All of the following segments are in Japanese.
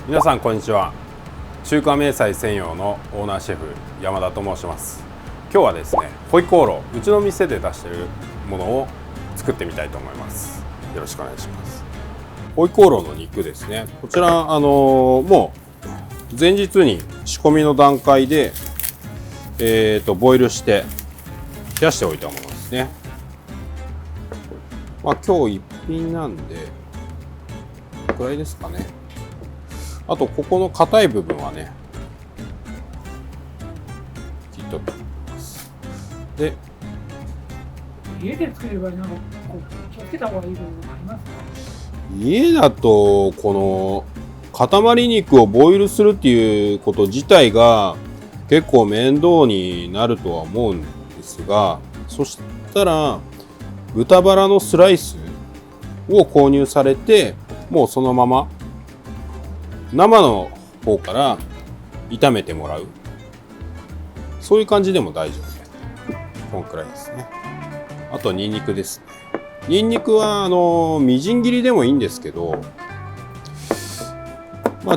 皆さんこんにちは。中華明細専用のオーナーシェフ山田と申します。今日はですね、ホイコーロー、うちの店で出しているものを作ってみたいと思います。よろしくお願いします。ホイコーローの肉ですね。こちらもう前日に仕込みの段階でボイルして冷やしておいたものですね。今日一品なんでこれくらいですかね。あとここの硬い部分はね切っときます。で、家で作ればなんかこう気をつけた方がいい部分ありますか？家だとこの塊肉をボイルするっていうこと自体が結構面倒になるとは思うんですが、そしたら豚バラのスライスを購入されて、もうそのまま生の方から炒めてもらう、そういう感じでも大丈夫です。このくらいですね。あとニンニクですね。ニンニクはみじん切りでもいいんですけど、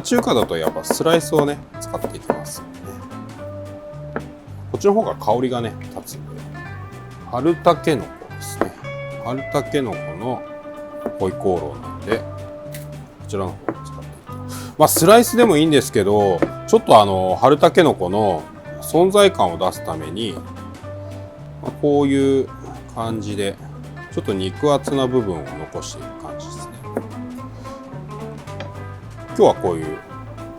中華だとやっぱスライスをね使っていきますので、こっちの方が香りがね立つんで、春たけのこですね。春たけのこのホイコーローなんで、こちらの方を使っていきます。スライスでもいいんですけど、ちょっと春たけのこの存在感を出すために、こういう感じでちょっと肉厚な部分を残していく感じですね。今日はこういう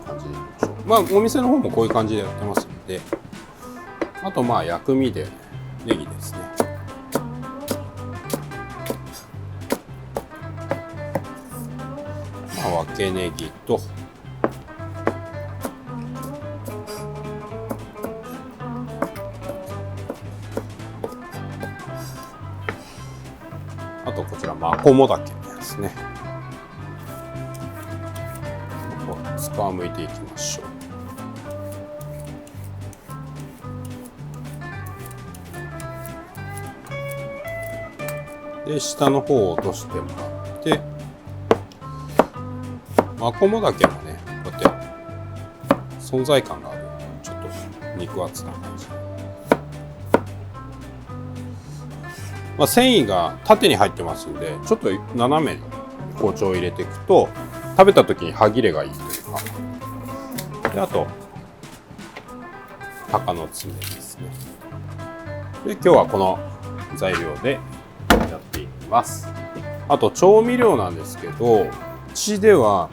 感じでいきましょう。お店の方もこういう感じでやってますので、あと薬味でネギですね。分けネギとあとこちらマコモダケですね。皮むいていきましょう。で、下の方を落としてもらって、マコモダケもね、こうやって存在感がある、ちょっと肉厚な感じ。繊維が縦に入ってますんで、ちょっと斜めに包丁を入れていくと食べた時に歯切れがいいというか。で、あと鷹の爪ですね。で、今日はこの材料でやっていきます。あと調味料なんですけど、うちでは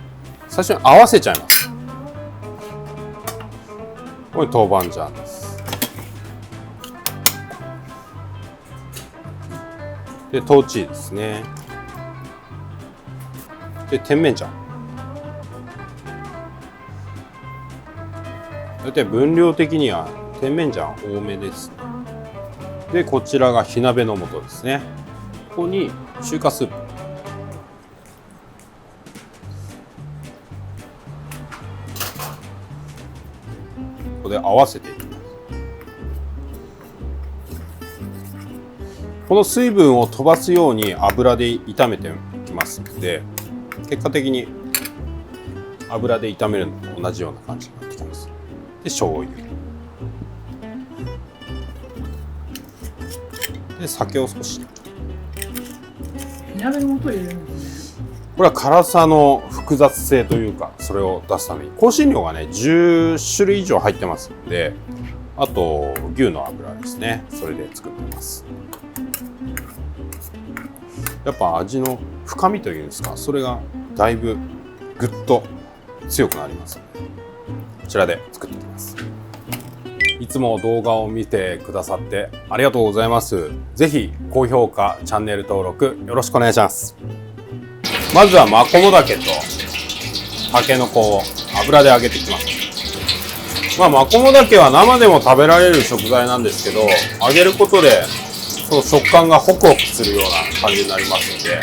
最初に合わせちゃいます。これ豆板醤です。で、豆豉ですね。で、甜麺醤。だいたい分量的には甜麺醤多めです。で、こちらが火鍋の素ですね。ここに中華スープ。ここで合わせていきます。この水分を飛ばすように油で炒めていきますので、結果的に油で炒めるのと同じような感じになってきます。で、醤油で、酒を少し。火鍋の素を入れるんですね。これは辛さの複雑性というか、それを出すために香辛料がね10種類以上入ってますので、あと牛の油ですね、それで作ってます。やっぱ味の深みというんですか、それがだいぶぐっと強くなりますので、こちらで作っていきます。いつも動画を見てくださってありがとうございます。ぜひ高評価、チャンネル登録よろしくお願いします。まずはマコモダケとタケノコを油で揚げていきます。マコモダケは生でも食べられる食材なんですけど、揚げることでその食感がホクホクするような感じになりますので、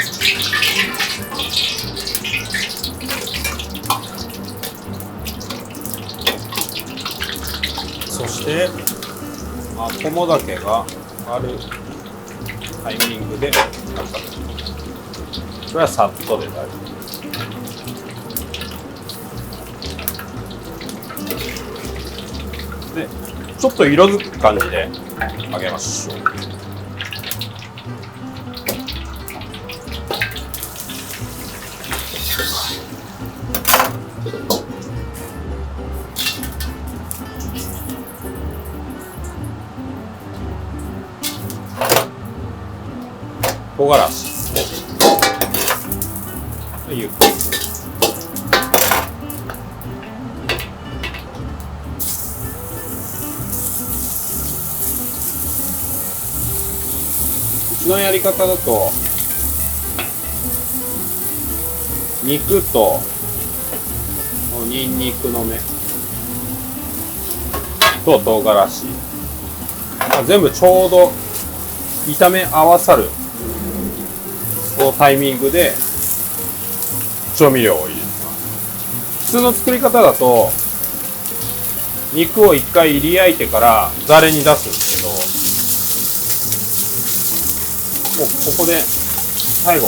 そしてマコモダケがあるタイミングでこれはさっとで大丈夫です。でちょっと色づく感じで揚げましょう。唐辛子ゆっくりうちのやり方だと肉とニンニクの芽と唐辛子全部ちょうど炒め合わさるそのタイミングで調味料を入れてます。普通の作り方だと肉を一回入り焼いてからザルに出すんですけど、もうここで最後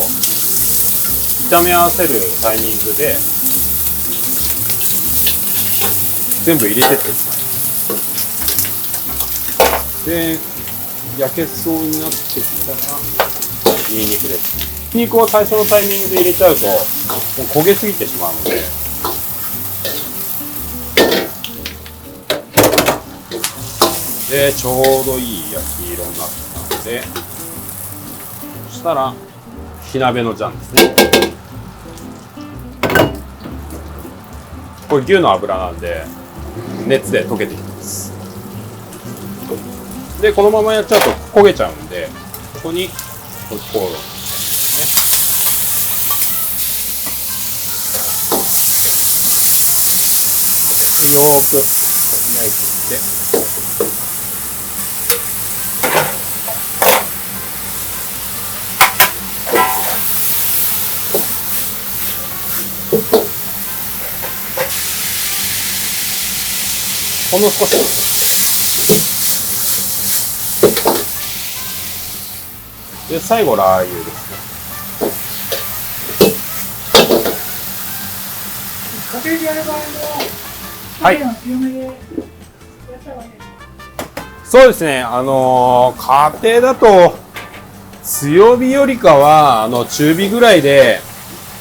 炒め合わせるタイミングで全部入れてってしまいます。で焼けそうになってきたらニンニクです。ニンニクを最初のタイミングで入れちゃうともう焦げすぎてしまうので、ちょうどいい焼き色になったので、そしたら火鍋の醤ですね。これ牛の脂なんで熱で溶けてきます。でこのままやっちゃうと焦げちゃうんで、ここにこうよーく焼いていってほんの少しで最後ラー油ですね。家庭でやる場合もはい、強めでやった方がいい。そうですね、家庭だと強火よりかは中火ぐらいで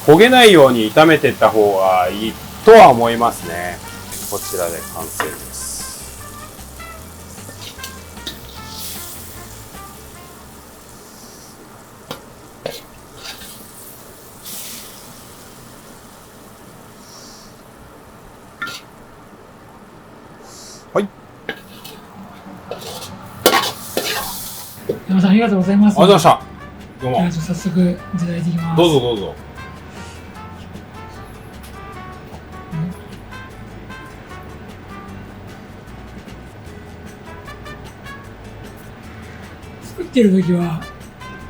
焦げないように炒めていった方がいいとは思いますね。こちらで完成です。はい。山さんありがとうございます。ありがとうございました。どうも。じゃあ早速いただいていきます。どうぞどうぞ。作ってる時は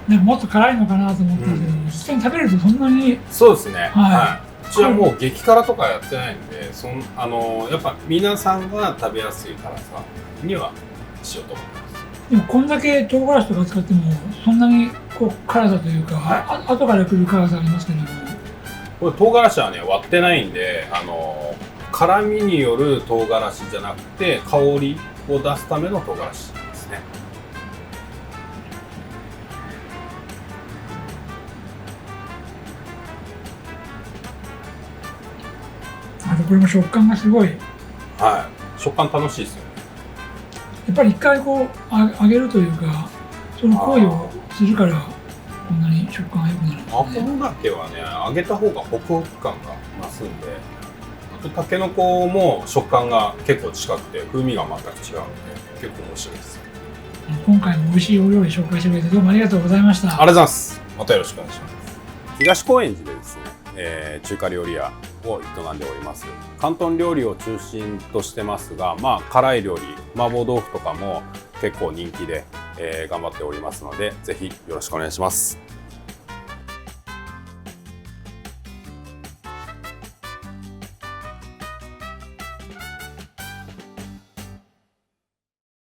なんかもっと辛いのかなと思ったけど、実際に食べるとそんなに。そうですね。はい。うちはもう激辛とかやってないんで、やっぱ皆さんが食べやすい辛さにはしようと思ってます。でもこんだけ唐辛子とか使ってもそんなにこう辛さというか、後から来る辛さありますけども、これ唐辛子はね割ってないんで、辛みによる唐辛子じゃなくて香りを出すための唐辛子ですね。あとこれも食感がすごい。はい、食感楽しいですよね。やっぱり一回こう揚げるというか、その行為をするからこんなに食感が良くなるんですね。マコモダケはね揚げた方がホクホク感が増すんで、あとタケノコも食感が結構近くて風味が全く違うので結構面白いです。今回も美味しいお料理紹介してくれてどうもありがとうございました。ありがとうございます。またよろしくお願いします。東高円寺でですね、中華料理屋を営んでおります。広東料理を中心としてますが、辛い料理、麻婆豆腐とかも結構人気で、頑張っておりますので、ぜひよろしくお願いします。